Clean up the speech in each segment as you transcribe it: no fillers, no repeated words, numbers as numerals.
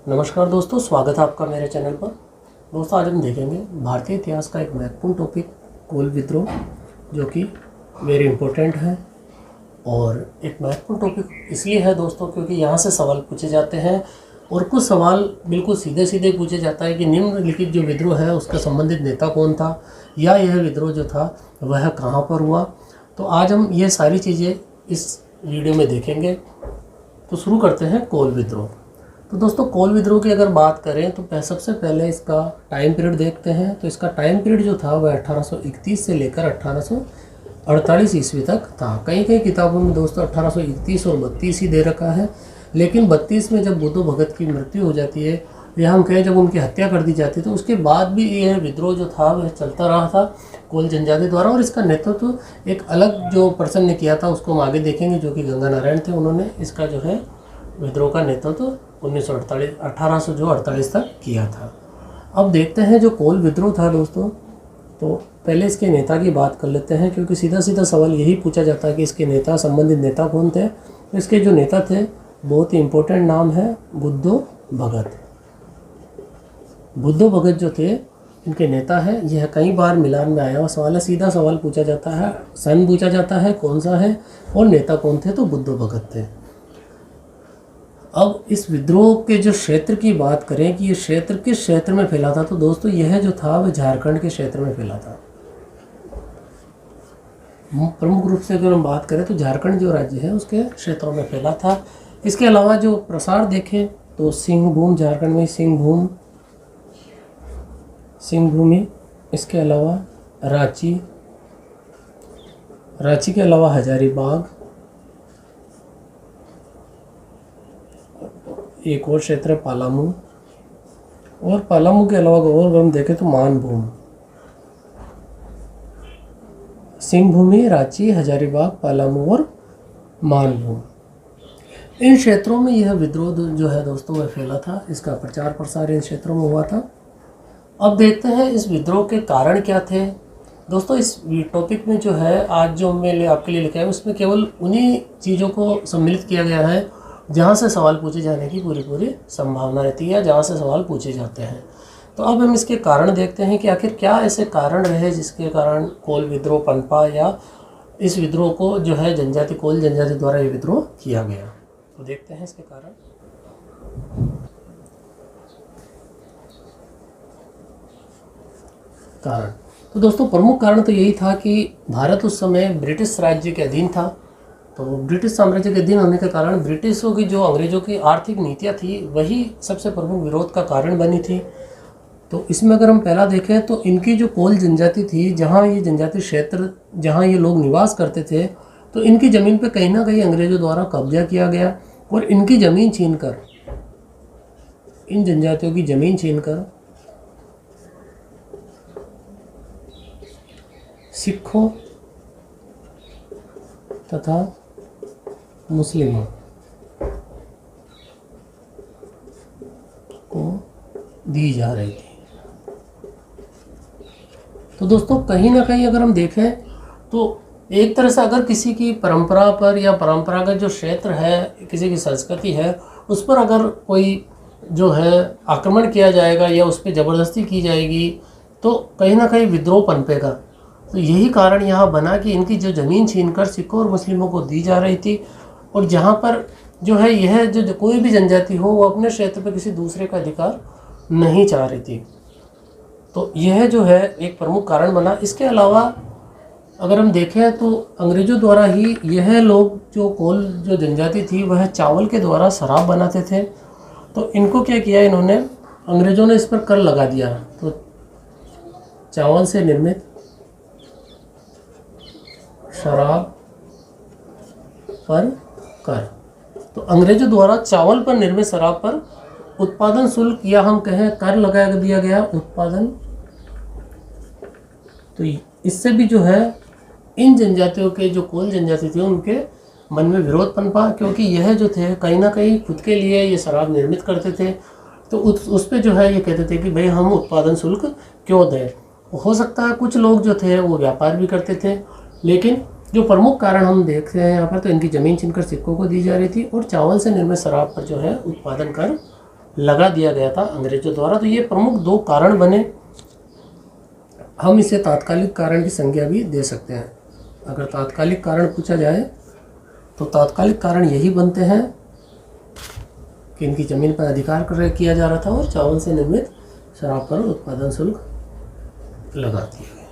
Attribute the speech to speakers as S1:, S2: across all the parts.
S1: नमस्कार दोस्तों, स्वागत है आपका मेरे चैनल पर। दोस्तों, आज हम देखेंगे भारतीय इतिहास का एक महत्वपूर्ण टॉपिक कोल विद्रोह, जो कि वेरी इम्पोर्टेंट है। और एक महत्वपूर्ण टॉपिक इसलिए है दोस्तों क्योंकि यहाँ से सवाल पूछे जाते हैं और कुछ सवाल बिल्कुल सीधे सीधे पूछे जाता है कि निम्नलिखित जो विद्रोह है उसका संबंधित नेता कौन था, या यह विद्रोह जो था वह कहाँ पर हुआ। तो आज हम ये सारी चीज़ें इस वीडियो में देखेंगे। तो शुरू करते हैं कोल विद्रोह। तो दोस्तों, कोल विद्रोह की अगर बात करें तो सबसे पहले इसका टाइम पीरियड देखते हैं। तो इसका टाइम पीरियड जो था वह 1831 से लेकर 1848 ईस्वी तक था। कई किताबों में दोस्तों 1831 और 32 ही दे रखा है, लेकिन 32 में जब बुद्धो भगत की मृत्यु हो जाती है या हम कहें जब उनकी हत्या कर दी जाती है, तो उसके बाद भी यह विद्रोह जो था वह चलता रहा था कोल जनजाति द्वारा। और इसका नेतृत्व एक अलग जो पर्सन ने किया था उसको हम आगे देखेंगे, जो कि गंगा नारायण थे। उन्होंने इसका जो है विद्रोह का नेतृत्व 1848 तक किया था। अब देखते हैं जो कोल विद्रोह था दोस्तों। तो पहले इसके नेता की बात कर लेते हैं, क्योंकि सीधा सीधा सवाल यही पूछा जाता है कि इसके नेता, संबंधित नेता कौन थे। तो इसके जो नेता थे, बहुत ही इम्पोर्टेंट नाम है बुद्धो भगत। बुद्धो भगत जो थे इनके नेता है। यह कई बार मिलान में आया हुआ सवाल है। सीधा सवाल पूछा जाता है, सन पूछा जाता है कौन सा है, और नेता कौन थे, तो बुद्धो भगत थे। अब इस विद्रोह के जो क्षेत्र की बात करें कि ये क्षेत्र किस क्षेत्र में फैला था, तो दोस्तों यह जो था वह झारखंड के क्षेत्र में फैला था। प्रमुख रूप से अगर हम बात करें तो झारखंड जो राज्य है उसके क्षेत्रों में फैला था। इसके अलावा जो प्रसार देखें तो सिंहभूम, झारखंड में सिंहभूमि, इसके अलावा रांची के अलावा हजारीबाग, एक और क्षेत्र है पलामू, और पलामू के अलावा और हम देखें तो मानभूम। सिंहभूमि, रांची, हजारीबाग, पलामू और मानभूम, इन क्षेत्रों में यह विद्रोह जो है दोस्तों वह फैला था। इसका प्रचार प्रसार इन क्षेत्रों में हुआ था। अब देखते हैं इस विद्रोह के कारण क्या थे। दोस्तों, इस टॉपिक में जो है आज जो मैंने आपके लिए लिखा है उसमें केवल उन्हीं चीज़ों को सम्मिलित किया गया है जहाँ से सवाल पूछे जाने की पूरी संभावना रहती है, जहाँ से सवाल पूछे जाते हैं। तो अब हम इसके कारण देखते हैं कि आखिर क्या ऐसे कारण रहे जिसके कारण कोल विद्रोह पनपा, या इस विद्रोह को जो है कोल जनजाति द्वारा ये विद्रोह किया गया। तो देखते हैं इसके कारण। तो दोस्तों, प्रमुख कारण तो यही था कि भारत उस समय ब्रिटिश राज्य के अधीन था। तो ब्रिटिश साम्राज्य के अधीन होने के कारण ब्रिटिशों की जो अंग्रेजों की आर्थिक नीतियाँ थी वही सबसे प्रमुख विरोध का कारण बनी थी। तो इसमें अगर हम पहला देखें तो इनकी जो कोल जनजाति थी, जहाँ ये जनजाति क्षेत्र जहाँ ये लोग निवास करते थे, तो इनकी ज़मीन पे कहीं ना कहीं अंग्रेजों द्वारा कब्जा किया गया और इनकी ज़मीन छीनकर, इन जनजातियों की ज़मीन छीनकर सिखों तथा मुस्लिमों को दी जा रही थी। तो दोस्तों, कहीं ना कहीं अगर हम देखें तो एक तरह से अगर किसी की परंपरा पर या परंपरागत जो क्षेत्र है, किसी की संस्कृति है, उस पर अगर कोई जो है आक्रमण किया जाएगा या उस पर ज़बरदस्ती की जाएगी तो कहीं ना कहीं विद्रोह पनपेगा। तो यही कारण यहाँ बना कि इनकी जो ज़मीन छीनकर सिखों और मुस्लिमों को दी जा रही थी, और जहाँ पर जो है यह जो कोई भी जनजाति हो वो अपने क्षेत्र पर किसी दूसरे का अधिकार नहीं चाह रही थी। तो यह जो है एक प्रमुख कारण बना। इसके अलावा अगर हम देखें तो अंग्रेज़ों द्वारा ही यह लोग जो जनजाति थी वह चावल के द्वारा शराब बनाते थे। तो इनको क्या किया इन्होंने, अंग्रेज़ों ने इस पर कर लगा दिया। तो चावल से निर्मित शराब पर कर, तो अंग्रेजों द्वारा चावल पर निर्मित शराब पर उत्पादन शुल्क या हम कहें कर लगा दिया गया उत्पादन। तो इससे भी जो है इन जनजातियों के जो कोल जनजाति थी उनके मन में विरोध पनपा, क्योंकि यह जो थे कहीं ना कहीं खुद के लिए ये शराब निर्मित करते थे। तो उस पे जो है ये कहते थे कि भाई हम उत्पादन शुल्क क्यों दें। हो सकता है कुछ लोग जो थे वो व्यापार भी करते थे, लेकिन जो प्रमुख कारण हम देख रहे हैं यहाँ पर, तो इनकी ज़मीन छीनकर सिखों को दी जा रही थी और चावल से निर्मित शराब पर जो है उत्पादन कर लगा दिया गया था अंग्रेजों द्वारा। तो ये प्रमुख 2 कारण बने। हम इसे तात्कालिक कारण की संज्ञा भी दे सकते हैं। अगर तात्कालिक कारण पूछा जाए तो तात्कालिक कारण यही बनते हैं कि इनकी ज़मीन पर अधिकार किया जा रहा था और चावल से निर्मित शराब पर उत्पादन शुल्क लगा दिया गया।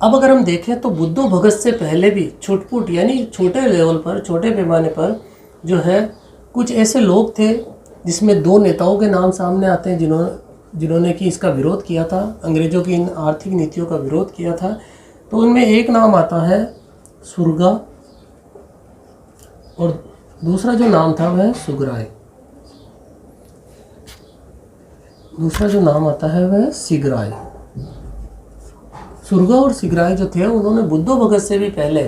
S1: अब अगर हम देखें तो बुद्धो भगत से पहले भी छुटपुट यानी छोटे लेवल पर, छोटे पैमाने पर जो है कुछ ऐसे लोग थे जिसमें 2 नेताओं के नाम सामने आते हैं जिन्होंने कि इसका विरोध किया था, अंग्रेज़ों की इन आर्थिक नीतियों का विरोध किया था। तो उनमें एक नाम आता है सुरगा और दूसरा जो नाम था वह सुगराय। दूसरा जो नाम आता है वह सिगराय। सुरगा और सिगराय जो थे उन्होंने बुद्धो भगत से भी पहले,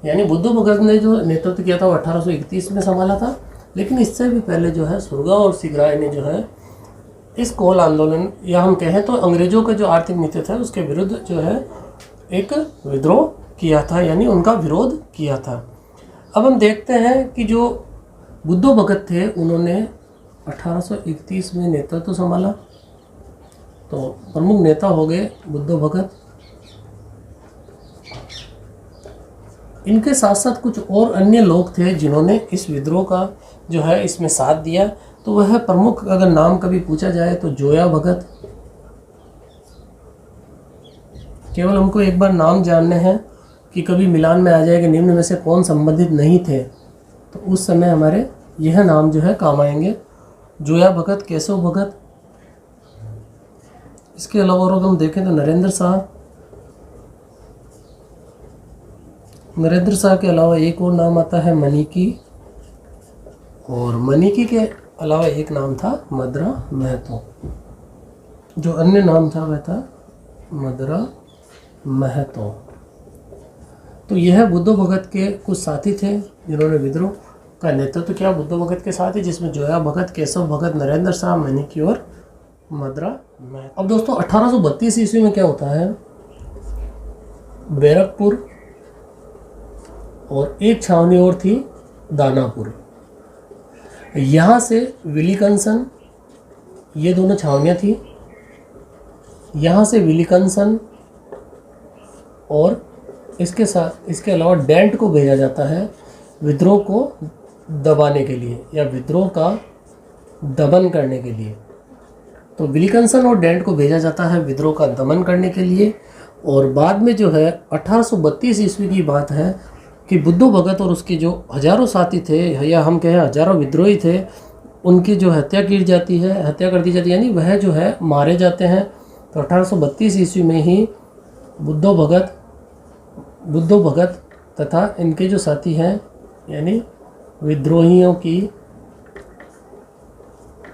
S1: यानी बुद्धो भगत ने जो नेतृत्व किया था वो 1831 में संभाला था, लेकिन इससे भी पहले जो है सुरगा और सिगराय ने जो है इस कोल आंदोलन या हम कहें तो अंग्रेजों के जो आर्थिक नीति था उसके विरुद्ध जो है एक विद्रोह किया था, यानी उनका विरोध किया था। अब हम देखते हैं कि जो बुद्धो भगत थे उन्होंने 1831 में नेतृत्व संभाला। तो प्रमुख नेता हो गए बुद्धो भगत। इनके साथ साथ कुछ और अन्य लोग थे जिन्होंने इस विद्रोह का जो है इसमें साथ दिया। तो वह प्रमुख अगर नाम कभी पूछा जाए तो जोया भगत। केवल हमको एक बार नाम जानने हैं कि कभी मिलान में आ जाए कि निम्न में से कौन संबंधित नहीं थे, तो उस समय हमारे यह नाम जो है काम आएंगे, जोया भगत, केशव भगत। इसके अलावा और हम देखें तो नरेंद्र शाह के अलावा एक और नाम आता है मनिकी, और मनिकी के अलावा एक नाम था मदरा महतो। जो अन्य नाम था वह था मदरा महतो। तो यह बुद्धो भगत के कुछ साथी थे जिन्होंने विद्रोह का नेतृत्व किया। बुद्धो भगत के साथ ही जिसमें जोया भगत, केशव भगत, नरेंद्र शाह, मनिकी और मदरा महतो। अब दोस्तों 1832 ईस्वी में क्या होता है, बैरकपुर और एक छावनी और थी दानापुर, यहाँ से विलिकंसन, ये दोनों छावनियाँ थी। यहाँ से विलिकंसन और इसके अलावा डेंट को भेजा जाता है विद्रोह को दबाने के लिए या विद्रोह का दमन करने के लिए। तो विलिकंसन और डेंट को भेजा जाता है विद्रोह का दमन करने के लिए। और बाद में जो है 1832 ईस्वी की बात है कि बुद्धो भगत और उसके जो हजारों साथी थे या हम कहें हजारों विद्रोही थे, उनकी जो हत्या कर दी जाती है, यानी वह जो है मारे जाते हैं। तो 1832 ईस्वी में ही बुद्धो भगत तथा इनके जो साथी हैं यानी विद्रोहियों की,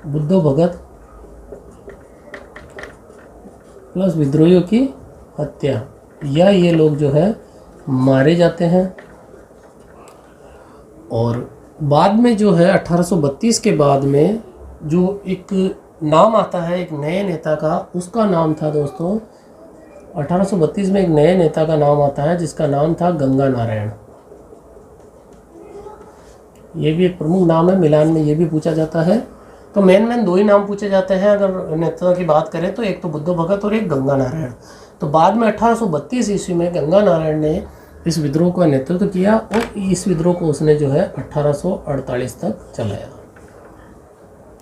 S1: बुद्धो भगत प्लस विद्रोहियों की हत्या, या ये लोग जो है मारे जाते हैं। और बाद में जो है 1832 के बाद में जो एक नाम आता है एक नए नेता का, उसका नाम था दोस्तों 1832 में एक नए नेता का नाम आता है जिसका नाम था गंगा नारायण। ये भी एक प्रमुख नाम है, मिलान में ये भी पूछा जाता है। तो मेन 2 ही नाम पूछे जाते हैं अगर नेता की बात करें तो, एक तो बुद्धो भगत और एक गंगा नारायण। तो बाद में 1832 ईस्वी में गंगा नारायण ने इस विद्रोह का नेतृत्व किया और इस विद्रोह को उसने जो है 1848 तक चलाया,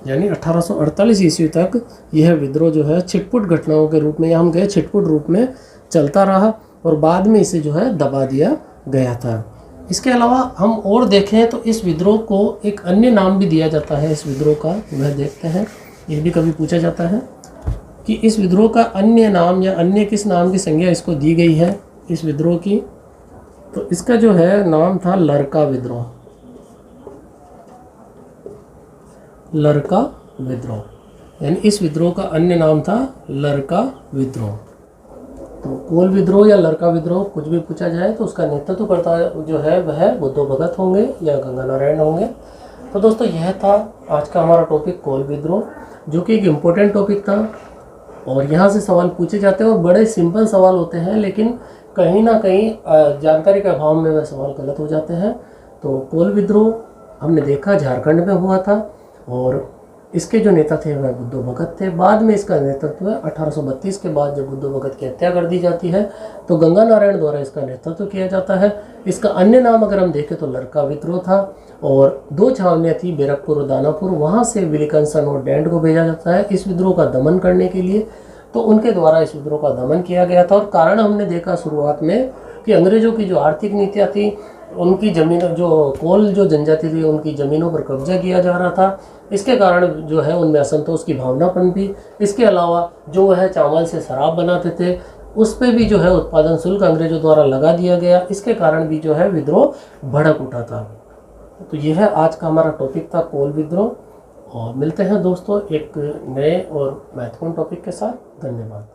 S1: यानी 1848 ईस्वी तक यह विद्रोह जो है छिटपुट घटनाओं के रूप में या हम कहें छिटपुट रूप में चलता रहा और बाद में इसे जो है दबा दिया गया था। इसके अलावा हम और देखें तो इस विद्रोह को एक अन्य नाम भी दिया जाता है इस विद्रोह का, वह देखते हैं। ये भी कभी पूछा जाता है कि इस विद्रोह का अन्य नाम या अन्य किस नाम की संज्ञा इसको दी गई है इस विद्रोह की। तो इसका जो है नाम था लरका विद्रोह। लरका विद्रोह यानी इस विद्रोह का अन्य नाम था लरका विद्रोह। तो कोल विद्रोह या लरका विद्रोह कुछ भी पूछा जाए तो उसका नेतृत्व करता जो है वह बुद्धो भगत होंगे या गंगा नारायण होंगे। तो दोस्तों यह था आज का हमारा टॉपिक कोल विद्रोह, जो कि एक इम्पोर्टेंट टॉपिक था और यहाँ से सवाल पूछे जाते हैं और बड़े सिंपल सवाल होते हैं, लेकिन कहीं ना कहीं जानकारी के अभाव में वह सवाल गलत हो जाते हैं। तो कोल विद्रोह हमने देखा झारखंड में हुआ था और इसके जो नेता थे वह बुद्धो भगत थे। बाद में इसका नेतृत्व 1832 के बाद जब बुद्धो भगत की हत्या कर दी जाती है तो गंगा नारायण द्वारा इसका नेतृत्व किया जाता है। इसका अन्य नाम अगर हम देखें तो लड़का विद्रोह था और 2 छावनियाँ थी, बैरकपुर और दानापुर। वहाँ से विलिकंसन और डैंड को भेजा जाता है इस विद्रोह का दमन करने के लिए। तो उनके द्वारा इस विद्रोह का दमन किया गया था। और कारण हमने देखा शुरुआत में कि अंग्रेज़ों की जो आर्थिक नीतियाँ थी, उनकी ज़मीन जो कोल जो जनजाति थी उनकी ज़मीनों पर कब्जा किया जा रहा था। इसके कारण जो है उनमें असंतोष की भावना पनपी। इसके अलावा जो वह चावल से शराब बनाते थे उस पर भी जो है उत्पादन शुल्क अंग्रेज़ों द्वारा लगा दिया गया। इसके कारण भी जो है विद्रोह भड़क उठा था। तो यह है आज का हमारा टॉपिक था, कोल विद्रोह। और मिलते हैं दोस्तों एक नए और महत्वपूर्ण टॉपिक के साथ। धन्यवाद।